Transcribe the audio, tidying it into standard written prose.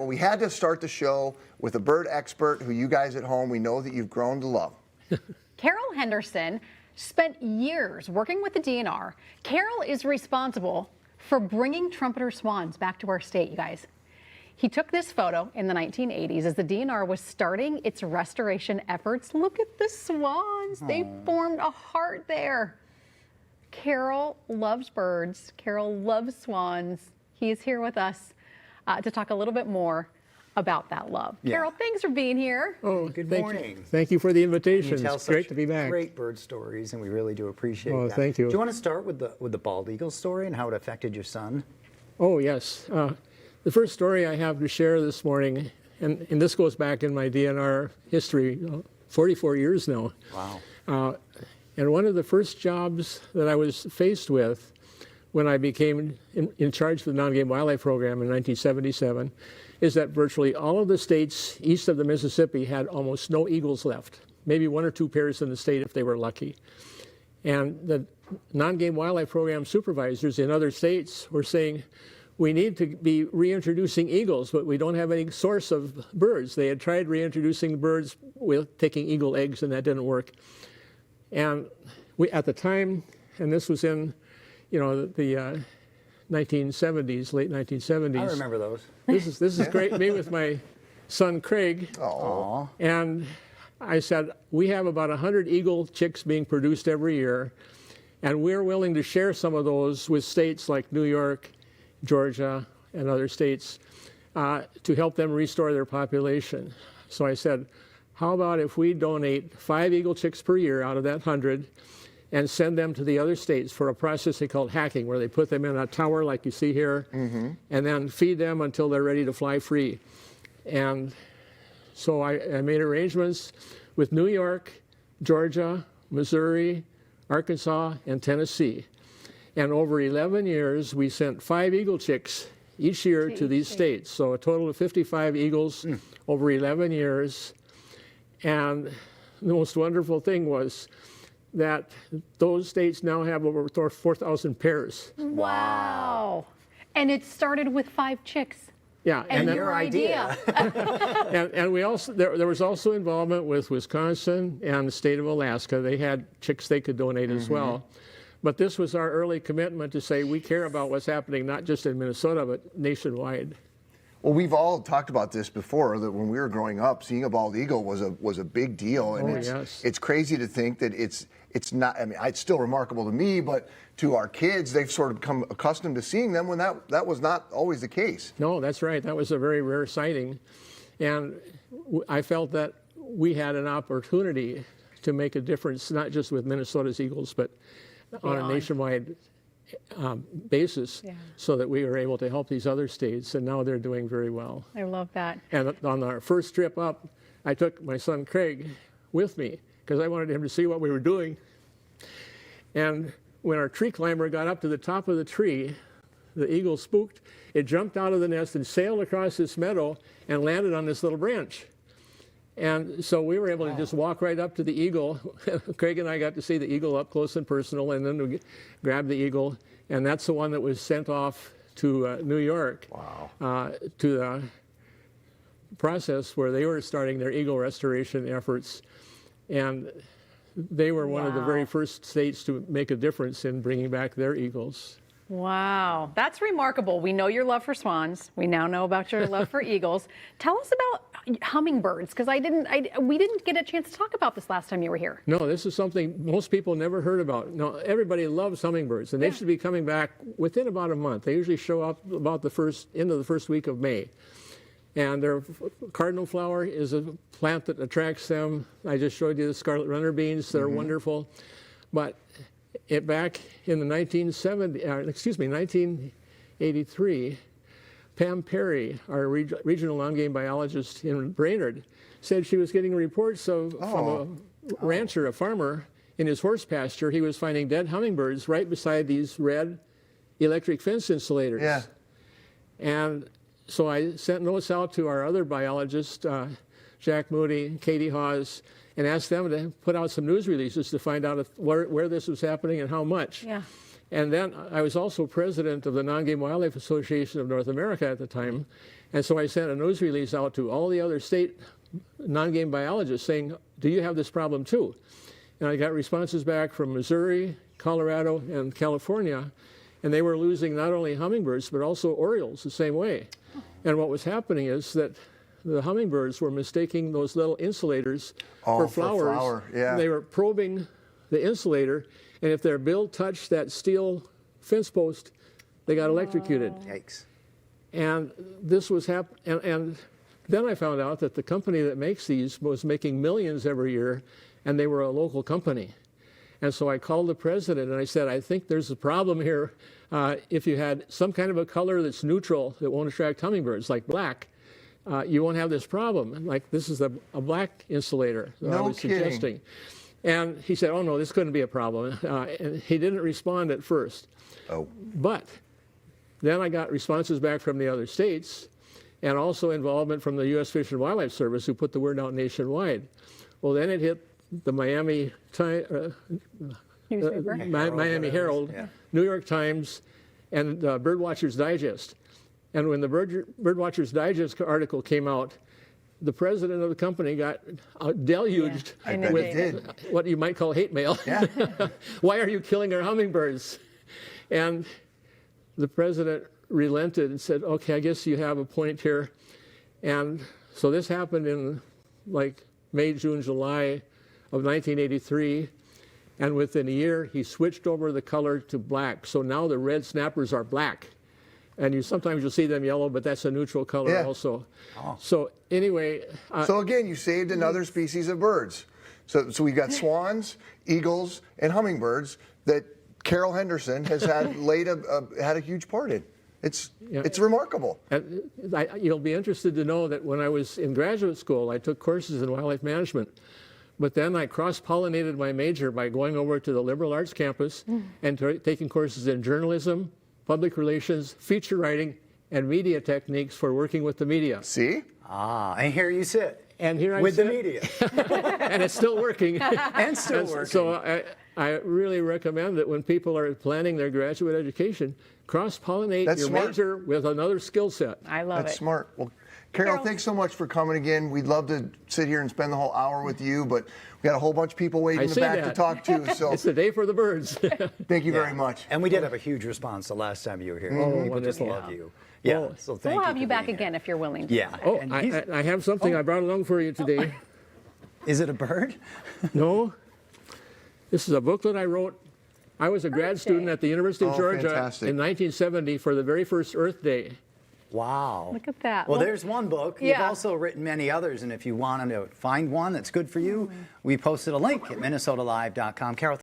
Well, we had to start the show with a bird expert who you guys at home, we know that you've grown to love. Carol Henderson spent years working with the DNR. Carol is responsible for bringing trumpeter swans back to our state, you guys. He took this photo in the 1980s as the DNR was starting its restoration efforts. Look at the swans. They formed a heart there. Carol loves birds. Carol loves swans. He is here with us to talk a little bit more about that love. Yeah. Carol, thanks for being here. Oh, Good thank morning. You. Thank you for the invitation. You tell It's great such to be back. Great bird stories, and we really do appreciate Oh, that. thank you. Do you want to start with the bald eagle story and how it affected your son? Oh, yes. The first story I have to share this morning, and this goes back in my DNR history, 44 years now. Wow. And one of the first jobs that I was faced with when I became in charge of the non-game wildlife program in 1977 is that virtually all of the states east of the Mississippi had almost no eagles left, maybe one or two pairs in the state if they were lucky. And the non-game wildlife program supervisors in other states were saying, we need to be reintroducing eagles, but we don't have any source of birds. They had tried reintroducing birds with taking eagle eggs, and that didn't work. And we, at the time, and this was in, the 1970s, late 1970s. I remember those. This is great. Me with my son Craig. Aw. And I said, we have about 100 eagle chicks being produced every year, and we're willing to share some of those with states like New York, Georgia, and other states to help them restore their population. So I said, how about if we donate 5 eagle chicks per year out of that 100 and send them to the other states for a process they called hacking, where they put them in a tower like you see here, and then feed them until they're ready to fly free. And so I made arrangements with New York, Georgia, Missouri, Arkansas, and Tennessee. And over 11 years, we sent 5 eagle chicks each year to these states. So a total of 55 eagles over 11 years. And the most wonderful thing was that those states now have over 4,000 pairs. Wow. And it started with 5 chicks. Yeah, And then- your idea. and we also there was also involvement with Wisconsin and the state of Alaska. They had chicks they could donate as well. But this was our early commitment to say we care about what's happening not just in Minnesota but nationwide. Well, we've all talked about this before, that when we were growing up, seeing a bald eagle was a big deal. And it's crazy to think that it's not, I mean, it's still remarkable to me, but to our kids, they've sort of become accustomed to seeing them when that was not always the case. No, that's right. That was a very rare sighting. And I felt that we had an opportunity to make a difference, not just with Minnesota's eagles, but on a nationwide basis, so that we were able to help these other states, and now they're doing very well. I love that. And on our first trip up, I took my son Craig with me because I wanted him to see what we were doing. And when our tree climber got up to the top of the tree, the eagle spooked. It jumped out of the nest and sailed across this meadow and landed on this little branch. And so we were able to just walk right up to the eagle. Craig and I got to see the eagle up close and personal, and then we grabbed the eagle, and that's the one that was sent off to New York to the process where they were starting their eagle restoration efforts. And they were one of the very first states to make a difference in bringing back their eagles. Wow, that's remarkable. We know your love for swans. We now know about your love for eagles. Tell us about hummingbirds, because we didn't get a chance to talk about this last time you were here. No, this is something most people never heard about. No, everybody loves hummingbirds, and they should be coming back within about a month. They usually show up about the end of the first week of May. And their cardinal flower is a plant that attracts them. I just showed you the scarlet runner beans. They're wonderful. But back in the 1983, Pam Perry, our regional non-game biologist in Brainerd, said she was getting reports from a rancher, a farmer, in his horse pasture. He was finding dead hummingbirds right beside these red electric fence insulators. Yeah. And so I sent notes out to our other biologists, Jack Moody, Katie Hawes, and asked them to put out some news releases to find out where this was happening and how much. Yeah. And then I was also president of the Non-Game Wildlife Association of North America at the time, And so I sent a news release out to all the other state non-game biologists saying, do you have this problem too? And I got responses back from Missouri, Colorado, and California, and they were losing not only hummingbirds, but also orioles the same way. And what was happening is that the hummingbirds were mistaking those little insulators for flowers. Yeah. They were probing the insulator, and if their bill touched that steel fence post, they got electrocuted. Yikes. And this was happening, and then I found out that the company that makes these was making millions every year, and they were a local company. And so I called the president and I said, I think there's a problem here. If you had some kind of a color that's neutral that won't attract hummingbirds, like black, you won't have this problem. Like this is a black insulator that I was suggesting. And he said, oh no, this couldn't be a problem. And he didn't respond at first. Oh. But then I got responses back from the other states and also involvement from the U.S. Fish and Wildlife Service, who put the word out nationwide. Well, then it hit the Miami Miami Herald, New York Times, and Birdwatchers Digest. And when the Birdwatchers Digest article came out, the president of the company got deluged with what you might call hate mail. Yeah. Why are you killing our hummingbirds? And the president relented and said, okay, I guess you have a point here. And so this happened in like May, June, July of 1983. And within a year, he switched over the color to black. So now the red snappers are black. And sometimes you'll see them yellow, but that's a neutral color also. Oh. So anyway. So again, you saved another species of birds. So we've got swans, eagles, and hummingbirds that Carol Henderson has had had a huge part in. It's remarkable. And you'll be interested to know that when I was in graduate school, I took courses in wildlife management. But then I cross-pollinated my major by going over to the liberal arts campus and taking courses in journalism, public relations, feature writing, and media techniques for working with the media. See? Ah, and here you sit. And here I with sit. The media. And it's still working. And still working. So I really recommend that when people are planning their graduate education, cross-pollinate your major with another skill set. I love it. That's smart. Well, Carol, thanks so much for coming again. We'd love to sit here and spend the whole hour with you, but we got a whole bunch of people waiting in the back to talk to. So it's the day for the birds. Thank you very much. And we did have a huge response the last time you were here. People just love you. Yeah. Oh. So thank we'll have you back here. again if you're willing to. Yeah. Oh, I have something I brought along for you today. Is it a bird? No. This is a booklet I wrote. I was a grad student at the University of Georgia in 1970 for the very first Earth Day. Wow. Look at that. Well, there's one book. You've Yeah. also written many others, and if you want to find one that's good for you, we posted a link at minnesotalive.com. Carol,